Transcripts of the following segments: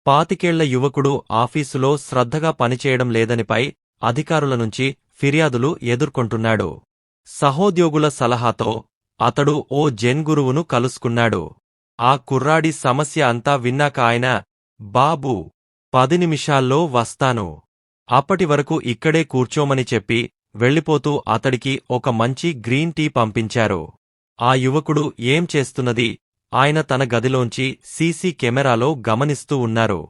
పాతికేళ్ల యువకుడు ఆఫీసులో శ్రద్ధగా పనిచేయడం లేదనిపై అధికారుల నుంచి ఫిర్యాదులు ఎదుర్కొంటున్నాడు. సహోద్యోగుల సలహాతో అతడు ఓ జెన్ గురువును కలుసుకున్నాడు. ఆ కుర్రాడి సమస్య అంతా విన్నాక ఆయన, బాబూ, 10 నిమిషాల్లో వస్తాను, అప్పటివరకు ఇక్కడే కూర్చోమని చెప్పి వెళ్ళిపోతూ అతడికి ఒక మంచి గ్రీన్ టీ పంపించారు. ఆ యువకుడు ఏం చేస్తున్నది ఆయన తన గదిలోంచి సీసీ కెమెరాలో గమనిస్తూ ఉన్నారు.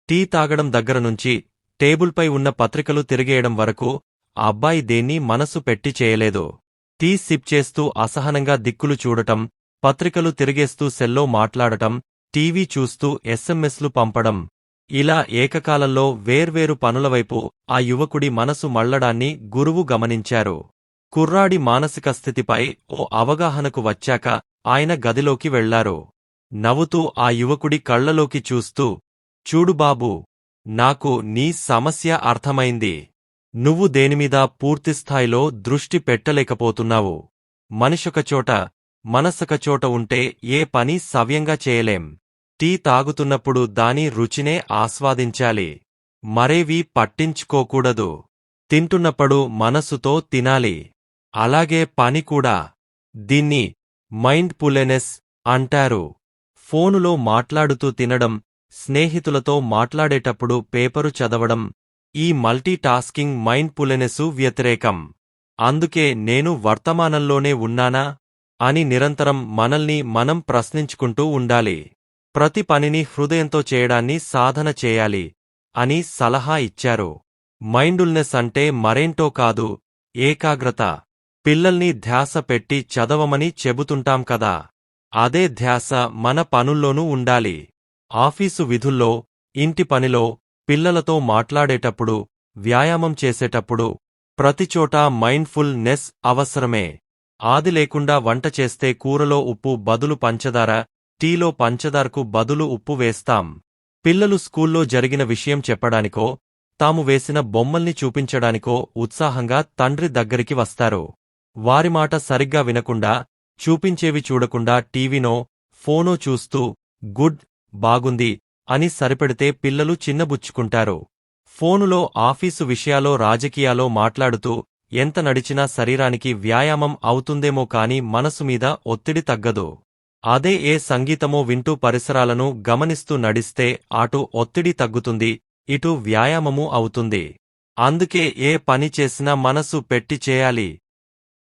టీ తాగడం దగ్గరనుంచి టేబుల్పై ఉన్న పత్రికలు తిరిగేయడం వరకు ఆ అబ్బాయి దేన్నీ మనసు పెట్టి చేయలేదు. టీ సిప్ చేస్తూ అసహనంగా దిక్కులు చూడటం, పత్రికలు తిరిగేస్తూ సెల్లో మాట్లాడటం, టీవీ చూస్తూ ఎస్ఎంఎస్లు పంపడం, ఇలా ఏకకాలంలో వేర్వేరు పనులవైపు ఆ యువకుడి మనసు మళ్లడాన్ని గురువు గమనించారు. కుర్రాడి మానసిక స్థితిపై ఓ అవగాహనకు వచ్చాక ఆయన గదిలోకి వెళ్లారు. నవ్వుతూ ఆ యువకుడి కళ్లలోకి చూస్తూ, చూడు బాబూ, నాకు నీ సమస్య అర్థమైంది. నువ్వు దేనిమీద పూర్తిస్థాయిలో దృష్టి పెట్టలేకపోతున్నావు. మనిషొకచోట, మనసొకచోట ఉంటే ఏ పని సవ్యంగా చేయలేం. టీ తాగుతున్నప్పుడు దాని రుచినే ఆస్వాదించాలి, మరేవీ పట్టించుకోకూడదు. తింటున్నప్పుడు మనసుతో తినాలి. అలాగే పని కూడా. దీన్ని మైండ్ ఫుల్నెస్ అంటారు. ఫోనులో మాట్లాడుతూ తినడం, స్నేహితులతో మాట్లాడేటప్పుడు పేపరు చదవడం, ఈ మల్టీ టాస్కింగ్ మైండ్ ఫుల్నెస్సు వ్యతిరేకం. అందుకే నేను వర్తమానంలోనే ఉన్నానా అని నిరంతరం మనల్ని మనం ప్రశ్నించుకుంటూ ఉండాలి. ప్రతి పనిని హృదయంతో చేయడాన్ని సాధన చేయాలి అని సలహా ఇచ్చారు. మైండ్ఫుల్నెస్ అంటే మరేంటో కాదు, ఏకాగ్రత. పిల్లల్ని ధ్యాస పెట్టి చదవమని చెబుతుంటాం కదా, అదే ధ్యాస మన పనుల్లోనూ ఉండాలి. ఆఫీసు విధుల్లో, ఇంటి పనిలో, పిల్లలతో మాట్లాడేటప్పుడు, వ్యాయామం చేసేటప్పుడు, ప్రతిచోటా మైండ్ఫుల్ నెస్ అవసరమే. ఆది లేకుండా వంట చేస్తే కూరలో ఉప్పు బదులు పంచదార, టీలో పంచదారకు బదులు ఉప్పు వేస్తాం. పిల్లలు స్కూల్లో జరిగిన విషయం చెప్పడానికో, తాము వేసిన బొమ్మల్ని చూపించడానికో ఉత్సాహంగా తండ్రి దగ్గరికి వస్తారు. వారి మాట సరిగ్గా వినకుండా, చూపించేవి చూడకుండా టీవీనో, ఫోనో చూస్తూ గుడ్, బాగుంది అని సరిపెడితే పిల్లలు చిన్నబుచ్చుకుంటారు. ఫోనులో ఆఫీసు విషయాలో, రాజకీయాలో మాట్లాడుతూ ఎంత నడిచినా శరీరానికి వ్యాయామం అవుతుందేమో కాని మనసుమీద ఒత్తిడి తగ్గదు. అదే ఏ సంగీతమో వింటూ పరిసరాలను గమనిస్తూ నడిస్తే అటు ఒత్తిడి తగ్గుతుంది, ఇటు వ్యాయామమూ అవుతుంది. అందుకే ఏ పని చేసినా మనసు పెట్టి చేయాలి.